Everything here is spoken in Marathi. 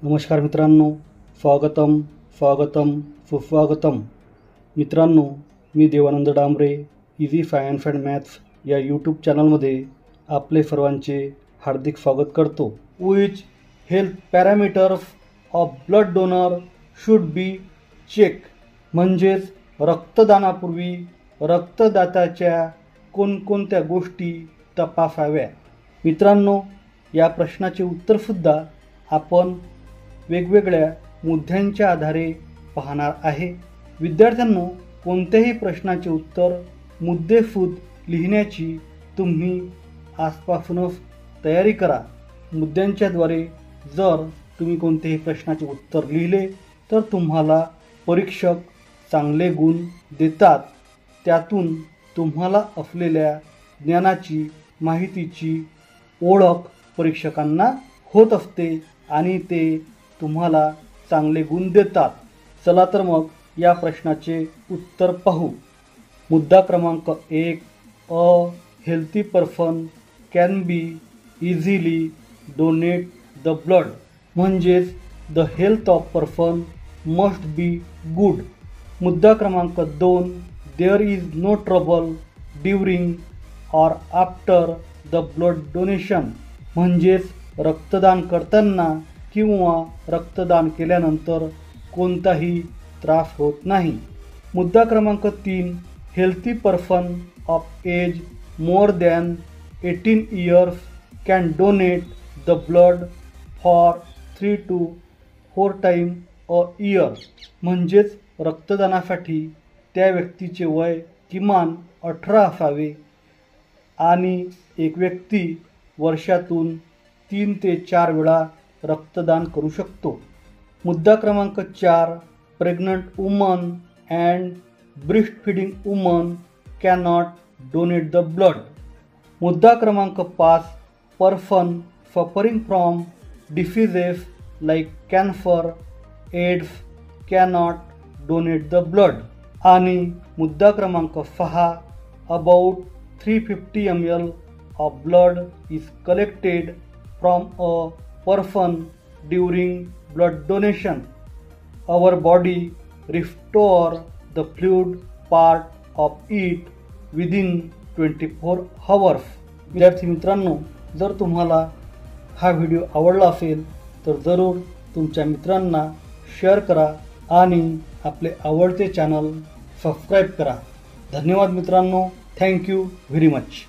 नमस्कार मित्रांनो, स्वागतम सुस्वागतम। मित्रांनो, मी Devanand Dambare easy science and maths या यूट्यूब चॅनलमध्ये आपले सर्वांचे हार्दिक स्वागत करतो। Which health parameters of blood donor should be check, म्हणजेच रक्तदानापूर्वी रक्तदात्याच्या कोणकोणत्या गोष्टी तपासाव्या। मित्रांनो, या प्रश्नाचे उत्तरसुद्धा आपण वेगवेगळ्या मुद्द्यांच्या आधारे पाहणार आहे। विद्यार्थ्यांनो, कोणत्याही प्रश्नाचे उत्तर मुद्देसूद लिहिण्याची तुम्ही आजपासूनच तयारी करा। मुद्द्यांच्याद्वारे जर तुम्ही कोणत्याही प्रश्नाचे उत्तर लिहिले तर तुम्हाला परीक्षक चांगले गुण देतात। त्यातून तुम्हाला असलेल्या ज्ञानाची, माहितीची ओळख परीक्षकांना होत असते आणि ते तुम्हाला चांगले गुण देतात। चला तर मग या प्रश्नाचे उत्तर पाहू। मुद्दा क्रमांक 1, a healthy person can be easily donate the blood, म्हणजेच the health of person must be good. मुद्दा क्रमांक 2, there is no trouble during or after the blood donation, म्हणजेच रक्तदान करताना किंवा रक्तदान केल्यानंतर कोणताही त्रास होत नाही। मुद्दा क्रमांक 3, healthy person of age more than 18 years can donate the blood for 3 to 4 time a year, म्हणजेच रक्तदानासाठी त्या व्यक्तीचे वय किमान 18 असावे आणि एक व्यक्ती वर्षातून 3 ते 4 वेळा रक्तदान करू शकतो। मुद्दा क्रमांक 4, pregnant woman and breast feeding woman cannot donate the blood. मुद्दा क्रमांक 5, person suffering from diseases like cancer, AIDS cannot donate the blood. आणि मुद्दा क्रमांक 6, about 350 ml of blood is collected from a person during blood donation. Our body restore the fluid part of it within 24 hours. विद्यार्थी मित्रांनो, जर तुम्हाला हा व्हिडिओ आवडला असेल तर जरूर तुमच्या मित्रांना शेअर करा आणि आपले आवडते चॅनल सबस्क्राईब करा। धन्यवाद मित्रांनो, थँक्यू व्हेरी मच।